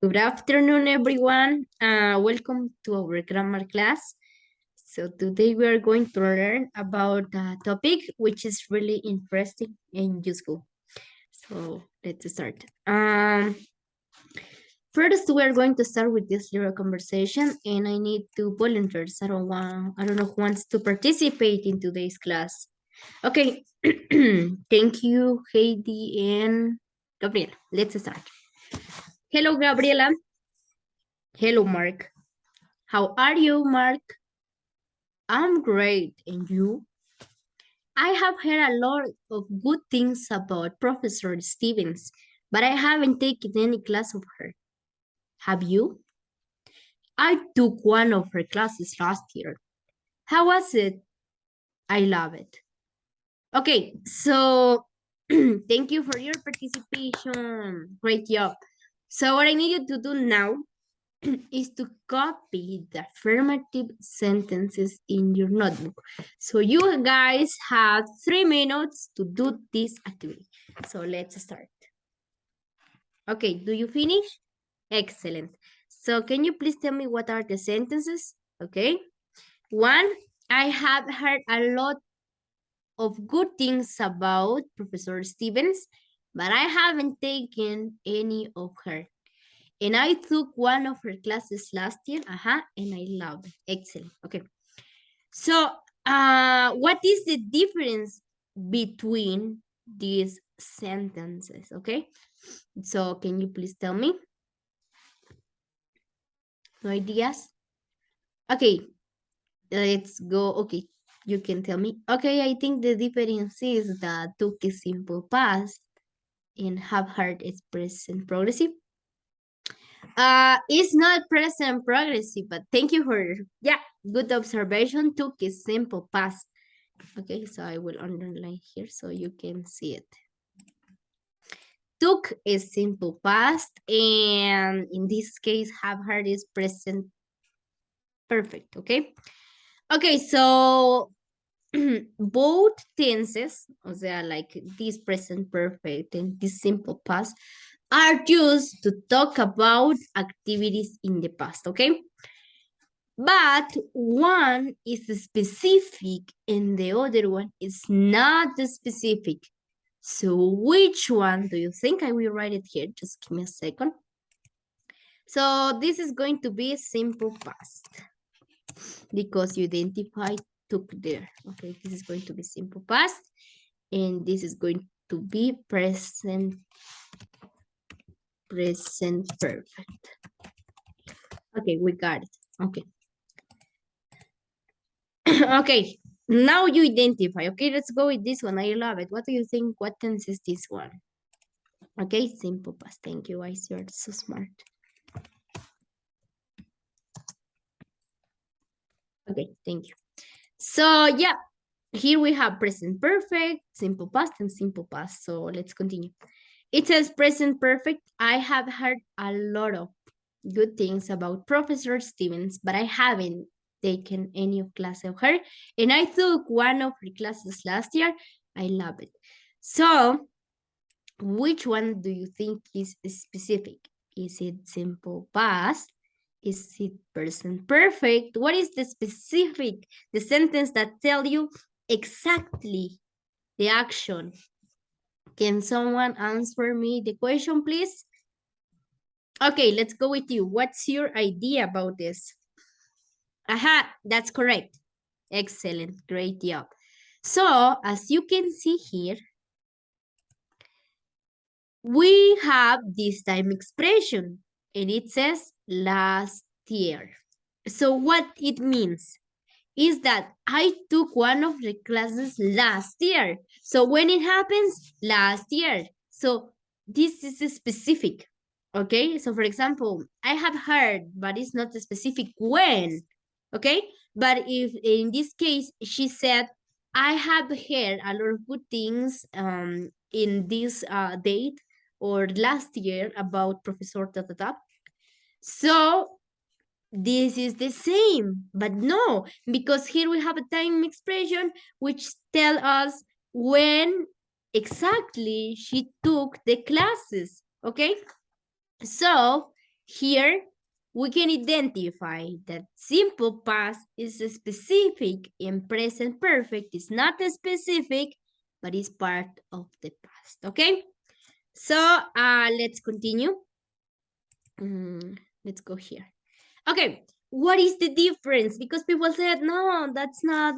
Good afternoon, everyone. Welcome to our grammar class. So today we are going to learn about a topic which is really interesting and useful. So let's start. First, we are going to start with this little conversation, and I need two volunteers. I don't know who wants to participate in today's class. Okay. Thank you, Heidi and Gabriela. Let's start. Hello, Gabriela. Hello, Mark. How are you, Mark? I'm great. And you? I have heard a lot of good things about Professor Stevens, but I haven't taken any class of her. Have you? I took one of her classes last year. How was it? I love it. Okay, so thank you for your participation. Great job. So what I need you to do now is to copy the affirmative sentences in your notebook. So you guys have 3 minutes to do this activity. So let's start. Okay, do you finish? Excellent. So can you please tell me what are the sentences? Okay. One, I have heard a lot of good things about Professor Stevens, but I haven't taken any of her. And I took one of her classes last year, and I love it. Excellent. Okay. So, what is the difference between these sentences? Okay. So, can you please tell me? No ideas? Okay. Let's go. Okay. You can tell me. Okay. I think the difference is that took is simple past and have heard is present progressive. It's not present progressive, but thank you for, yeah, good observation. Took is simple past. Okay, so I will underline here so you can see it. Took is simple past, and in this case, have heard is present perfect, okay? Okay, so both tenses, o sea, like this present perfect and this simple past, are used to talk about activities in the past, okay? But one is specific and the other one is not specific. So which one do you think? I will write it here. Just give me a second. So this is going to be simple past because you identified took there. Okay, this is going to be simple past and this is going to be present perfect. Okay, we got it. Okay. Okay, now you identify. Okay, let's go with this one. I love it. What do you think? What tense is this one? Okay, simple past. Thank you, guys. You're so smart. Okay, thank you. So, yeah, here we have present perfect, simple past, and simple past. So, let's continue. It says present perfect. I have heard a lot of good things about Professor Stevens, but I haven't taken any of class of her. And I took one of her classes last year. I love it. So, which one do you think is specific? Is it simple past? Is it present perfect? What is the specific, the sentence that tell you exactly the action? Can someone answer me the question, please? Okay, let's go with you. What's your idea about this? Aha, that's correct. Excellent, great job. So, as you can see here, we have this time expression and it says last year. So what it means is that I took one of the classes last year. So when it happens, last year. So this is specific. Okay, so for example, I have heard, but it's not specific when. Okay, but if in this case she said, I have heard a lot of good things in this date or last year about Professor ta ta ta. So this is the same, but no, because here we have a time expression which tell us when exactly she took the classes, okay? So Here, we can identify that simple past is specific and present perfect is not specific, but is part of the past, okay? So let's continue. Let's go here. Okay, what is the difference? Because people said, no, that's not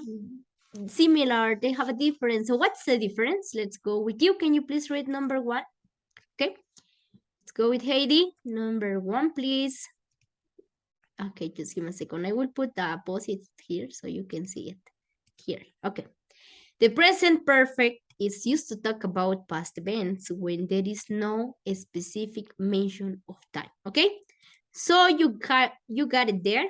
similar. They have a difference. So what's the difference? Let's go with you. Can you please read number 1? Okay, let's go with Heidi. Number 1, please. Okay, just give me a second. I will put the opposite here so you can see it here. Okay. The present perfect is used to talk about past events when there is no specific mention of time. Okay? So you got it there.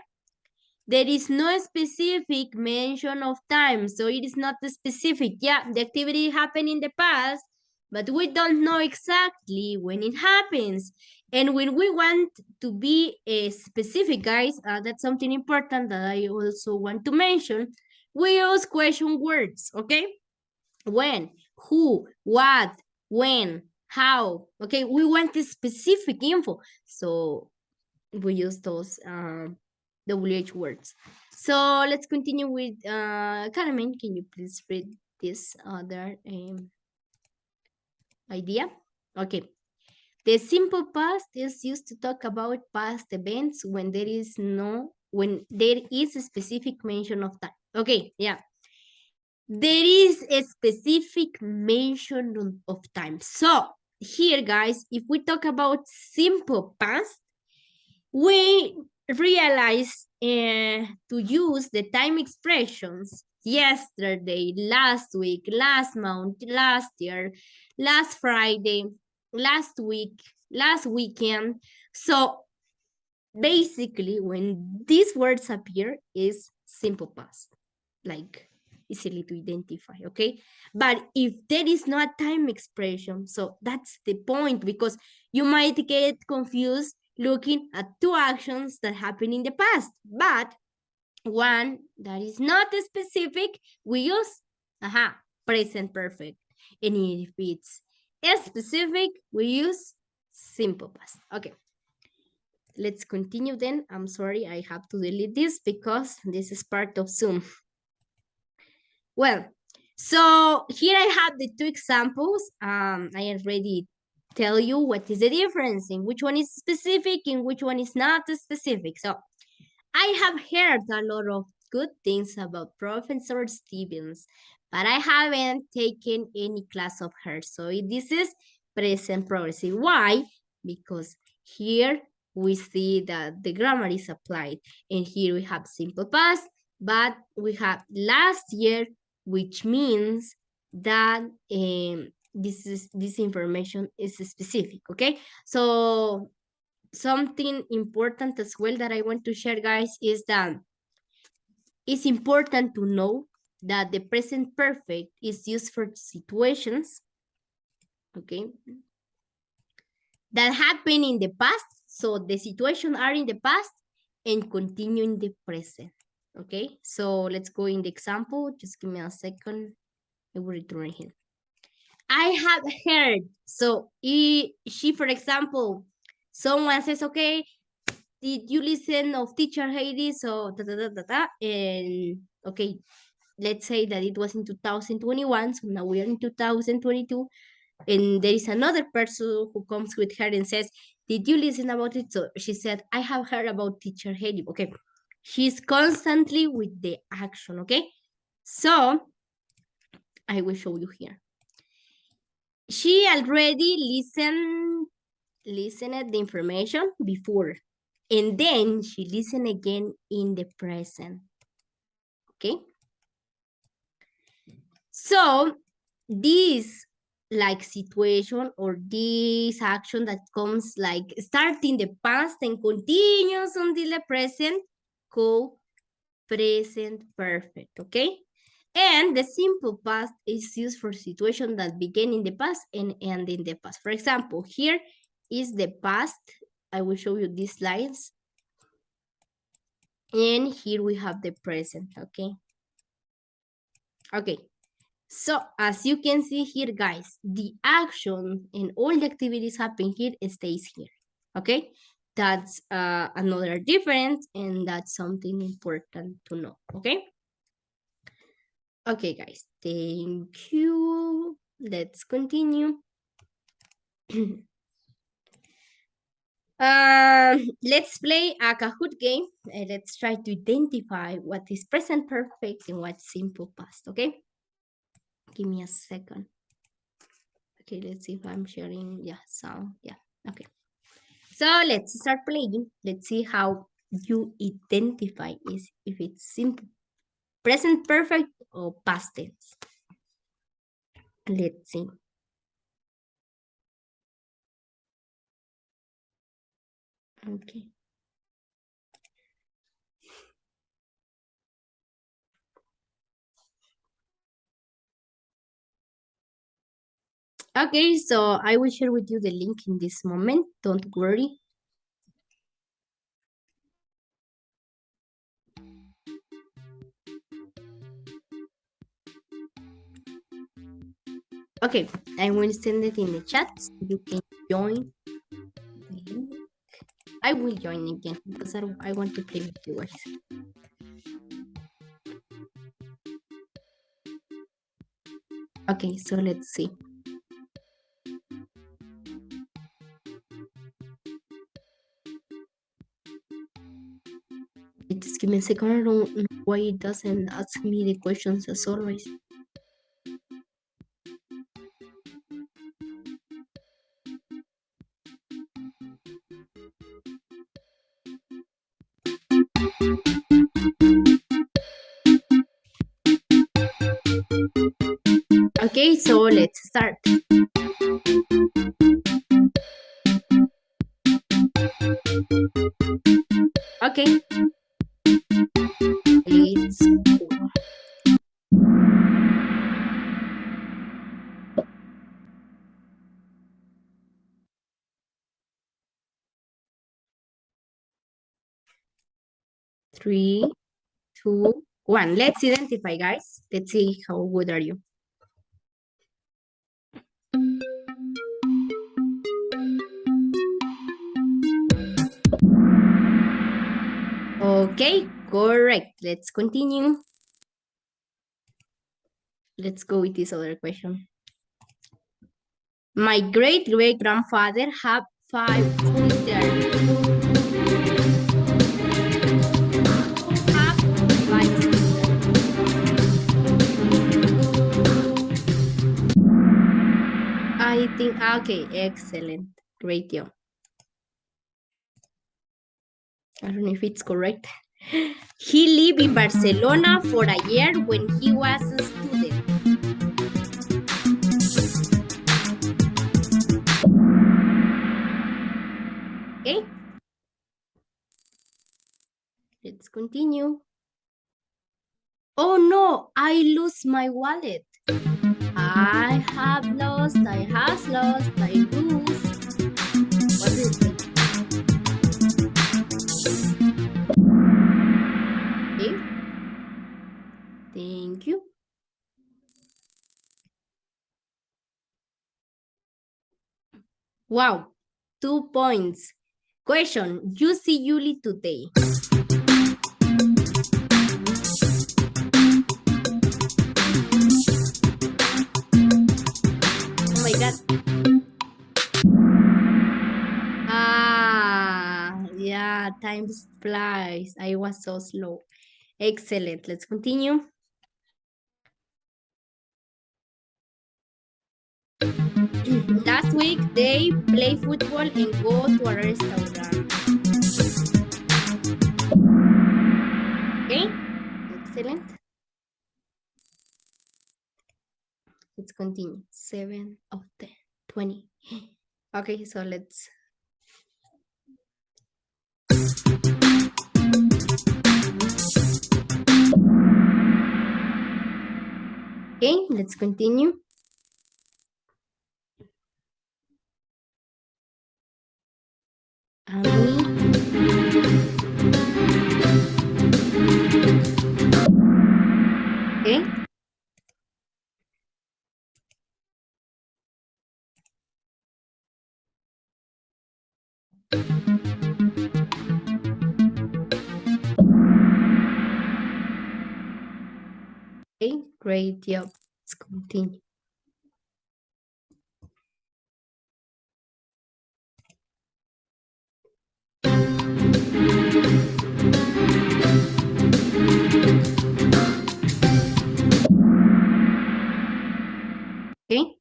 There is no specific mention of time, so it is not specific. Yeah, the activity happened in the past, but we don't know exactly when it happens. And when we want to be specific, guys, that's something important that I also want to mention. We use question words, okay? When, who, what, when, how, okay? We want the specific info, so we use those WH words. So let's continue with Carmen. Can you please read this other idea? Okay. The simple past is used to talk about past events when there is a specific mention of time. Okay, yeah. There is a specific mention of time. So here, guys, if we talk about simple past, we realize to use the time expressions yesterday, last week, last month, last year, last Friday, last week, last weekend. So basically, when these words appear, is simple past, like easily to identify, okay? But if there is no time expression, so that's the point, because you might get confused looking at two actions that happened in the past, but one that is not specific, we use present perfect. And if it's specific, we use simple past. Okay, let's continue then. I'm sorry, I have to delete this because this is part of Zoom. Well, so here I have the two examples. I already tell you what is the difference in which one is specific and which one is not specific. So I have heard a lot of good things about Professor Stevens, but I haven't taken any class of her. So this is present progressive. Why? Because here we see that the grammar is applied, and here we have simple past, but we have last year, which means that this information is specific. Okay, so something important as well that I want to share, guys, is that it's important to know that the present perfect is used for situations, okay, that happen in the past. So the situation are in the past and continue in the present, okay? So let's go in the example. Just give me a second. I will return here. I have heard. So she, for example, someone says, okay, did you listen of teacher Heidi? So and okay, let's say that it was in 2021. So now we are in 2022, and there is another person who comes with her and says, did you listen about it? So she said, I have heard about teacher Heidi. Okay, she's constantly with the action. Okay, so I will show you here. She already listened the information before, and then she listened again in the present. Okay, so this like situation or this action that comes like starting the past and continues until the present, called present perfect. Okay, and the simple past is used for situations that begin in the past and end in the past. For example, here is the past. I will show you these lines. And here we have the present, okay? Okay, so as you can see here, guys, the action and all the activities happening here stays here, okay? That's another difference, and that's something important to know. Okay. Okay, guys. Thank you. Let's continue. Let's play a Kahoot game. Let's try to identify what is present perfect and what's simple past. Okay. Give me a second. Okay, let's see if I'm sharing. Yeah, sound. Yeah. Okay. So let's start playing. Let's see how you identify is if it's simple, present perfect, or past tense. Let's see. Okay. Okay, so I will share with you the link in this moment. Don't worry. Okay, I will send it in the chat so you can join. I will join again because I want to play with you guys. Okay, so let's see. Just give me a second. I don't know why it doesn't ask me the questions as always. Okay, so let's start. Okay. Let's go. Three, two, one. Let's identify, guys. Let's see how good are you. Okay, correct. Let's continue. Let's go with this other question. My great-great-grandfather had 5 sisters. Have 5 sisters. I think, okay, excellent. Great job. I don't know if it's correct. He lived in Barcelona for a year when he was a student. Okay. Let's continue. Oh no, I lose my wallet. I have lost, I lose. What is it? Okay. Thank you. Wow, 2 points. Question, you see Julie today? Oh my God. Yeah, time flies. I was so slow. Excellent. Let's continue. Last week, they play football and go to a restaurant. Okay, excellent. Let's continue. 7 of 10, 20. Okay, so let's. Okay, let's continue. Okay. Great job. Let's continue. Okay.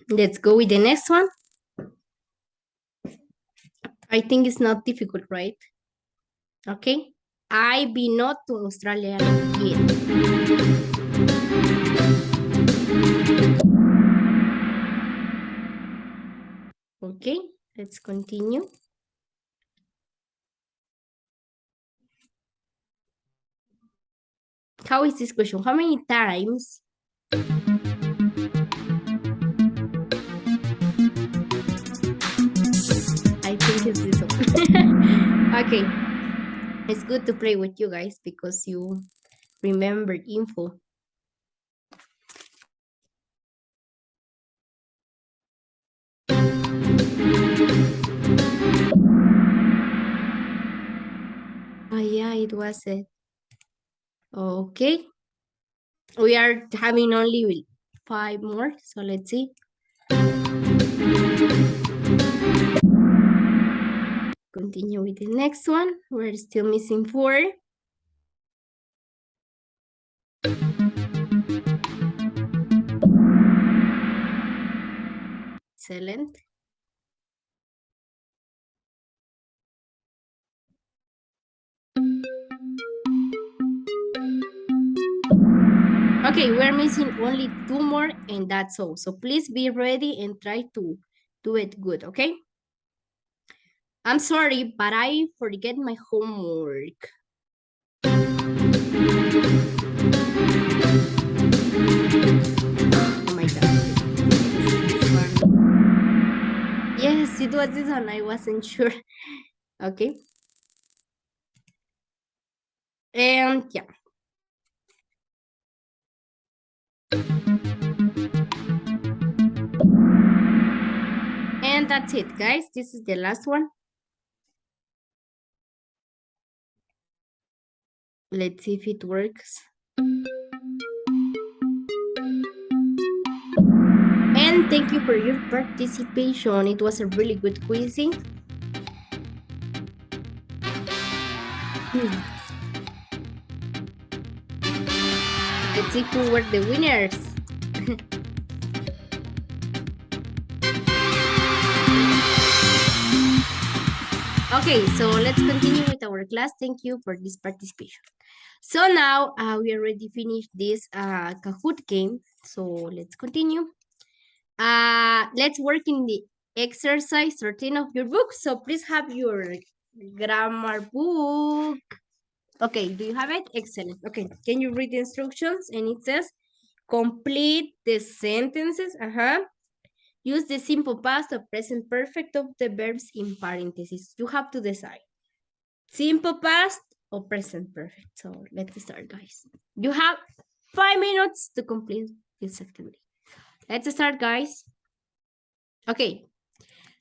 Let's go with the next one. I think it's not difficult, right? Okay. I be not to Australia yet. Okay, let's continue. How is this question? How many times I think it's this one. Okay. It's good to play with you guys because you remember info. Oh yeah, it was it. Okay. We are having only 5 more, so let's see. Continue with the next one. We're still missing 4. Excellent. Okay, we're missing only 2 more and that's all. So please be ready and try to do it good, okay? I'm sorry, but I forget my homework. Oh my God. Yes, it was this one. I wasn't sure. Okay. And yeah. And that's it, guys. This is the last one. Let's see if it works. And thank you for your participation. It was a really good quizzing. Let's see who were the winners. Okay, so let's continue with our class. Thank you for this participation. So now we already finished this Kahoot game. So let's continue. Let's work in the exercise 13 of your book. So please have your grammar book. Okay, do you have it? Excellent. Okay, can you read the instructions? And it says, complete the sentences. Use the simple past or present perfect of the verbs in parentheses. You have to decide. Simple past or present perfect. So let's start, guys. You have 5 minutes to complete this activity. Let's start, guys. Okay.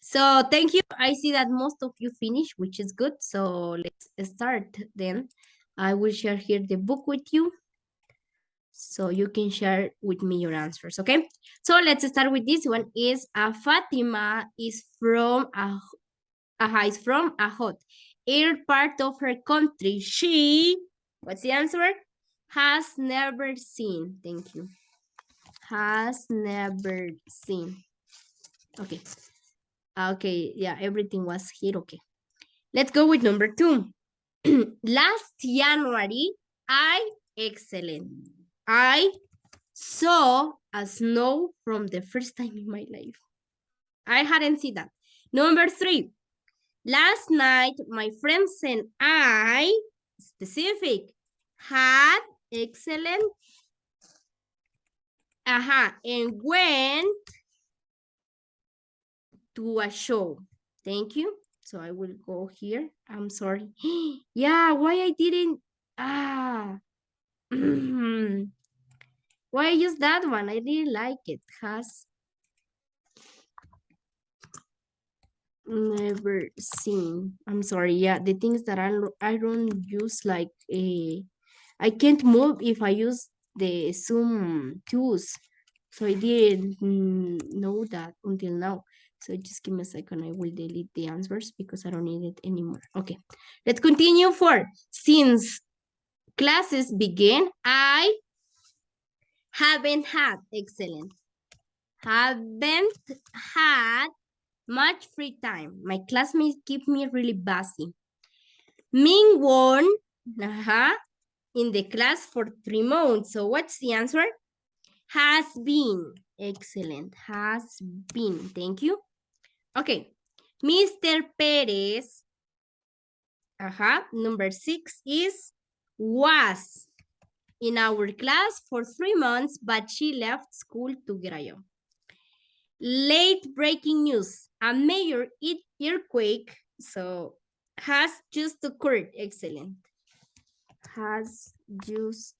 So thank you. I see that most of you finished, which is good. So let's start then. I will share here the book with you, so you can share with me your answers, okay? So let's start with this one. Is Fatima is from is from a hot air part of her country. She, what's the answer? Has never seen. Thank you. Has never seen. Okay. Okay, yeah, everything was here. Okay. Let's go with number 2. Last January, excellent. I saw a snow from the first time in my life. I hadn't seen that. Number 3. Last night, my friends and I, specific, had excellent, and went to a show. Thank you. So I will go here. I'm sorry. Yeah, why I didn't Ah. Why use that one? I didn't like it. Has never seen. I'm sorry. Yeah, the things that I don't use like a. I can't move if I use the Zoom tools. So I didn't know that until now. So just give me a second. I will delete the answers because I don't need it anymore. Okay, let's continue for since classes began. I haven't had excellent. Haven't had much free time. My classmates keep me really busy. Ming won in the class for 3 months. So what's the answer? Has been. Excellent. Has been. Thank you. Okay. Mr. Perez. Number 6 is was in our class for 3 months, but she left school to get a job. Late breaking news. A major earthquake, so has just occurred. Excellent. Has just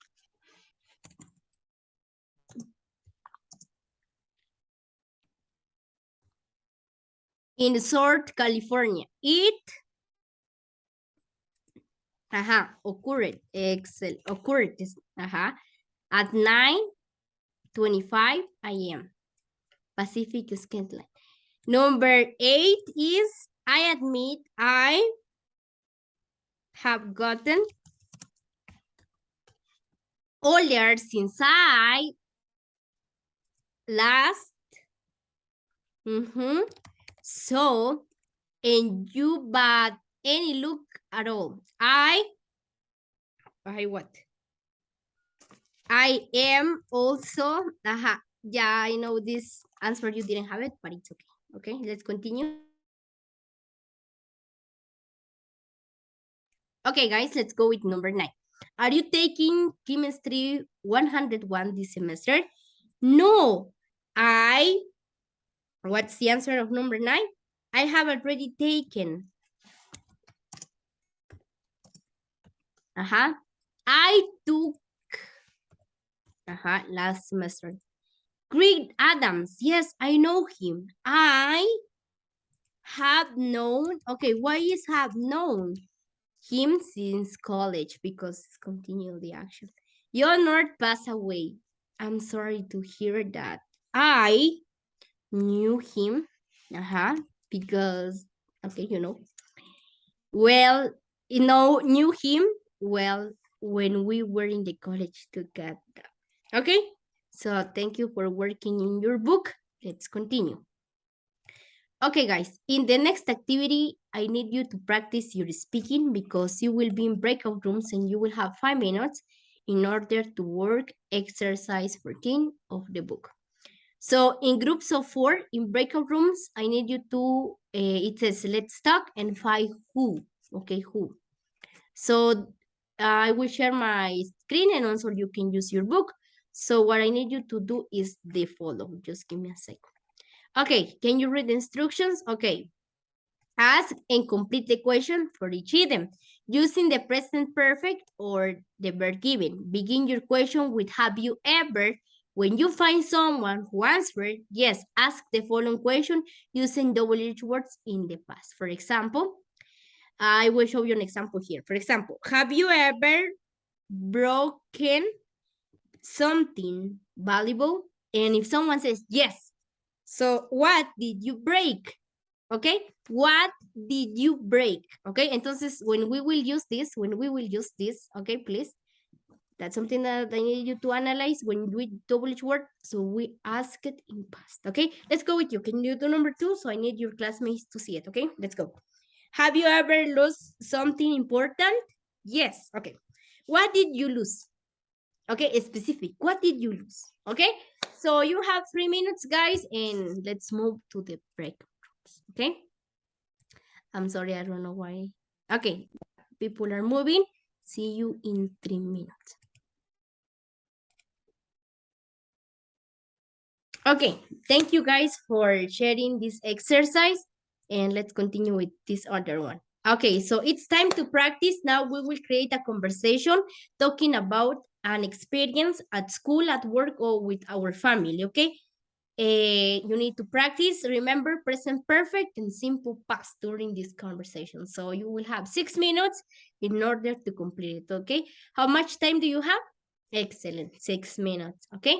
in South California. It occurred. Excellent. Occurred. At 9:25 a.m. Pacific Standard Time. Number 8 is I admit I have gotten older since I last. So, and you but any look at all. I what? I am also, yeah, I know this answer you didn't have it, but it's okay. Okay, let's continue. Okay, guys, let's go with number 9. Are you taking chemistry 101 this semester? No, what's the answer of number 9? I have already taken. I took, last semester. Greg Adams, yes, I know him. I have known, okay, why is have known him since college? Because continue the action. Leonard passed away. I'm sorry to hear that. I knew him, because, okay, well, knew him well when we were in the college together. Okay, so thank you for working in your book. Let's continue. Okay, guys, in the next activity, I need you to practice your speaking because you will be in breakout rooms and you will have 5 minutes in order to work exercise 14 of the book. So in groups of 4, in breakout rooms, I need you to, it says let's talk and find who, okay, who. So I will share my screen and also you can use your book. So what I need you to do is the follow. Just give me a second. Okay, can you read the instructions? Okay. Ask and complete the question for each item using the present perfect or the verb given. Begin your question with have you ever. When you find someone who answered yes, ask the following question using double H words in the past. For example, I will show you an example here. For example, have you ever broken something valuable? And if someone says yes, so what did you break? Okay, what did you break? Okay, entonces when we will use this, okay, please, that's something that I need you to analyze when we double each word, so we ask it in past. Okay, let's go with you. Can you do number 2? So I need your classmates to see it. Okay, let's go. Have you ever lost something important? Yes. Okay, what did you lose? Okay, specific. What did you lose? Okay, so you have 3 minutes, guys, and let's move to the break. Okay, I'm sorry, I don't know why. Okay, people are moving. See you in 3 minutes. Okay, thank you guys for sharing this exercise, and let's continue with this other one. Okay, so it's time to practice. Now we will create a conversation talking about an experience at school, at work, or with our family, okay? You need to practice, remember present perfect and simple past during this conversation. So you will have 6 minutes in order to complete it, okay? How much time do you have? Excellent, 6 minutes, okay?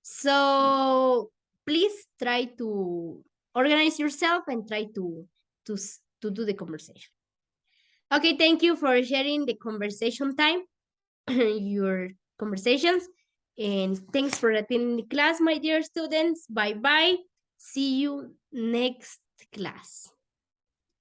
So please try to organize yourself and try to do the conversation. Okay, thank you for sharing the conversation time, your conversations. And thanks for attending the class, my dear students. Bye bye. See you next class.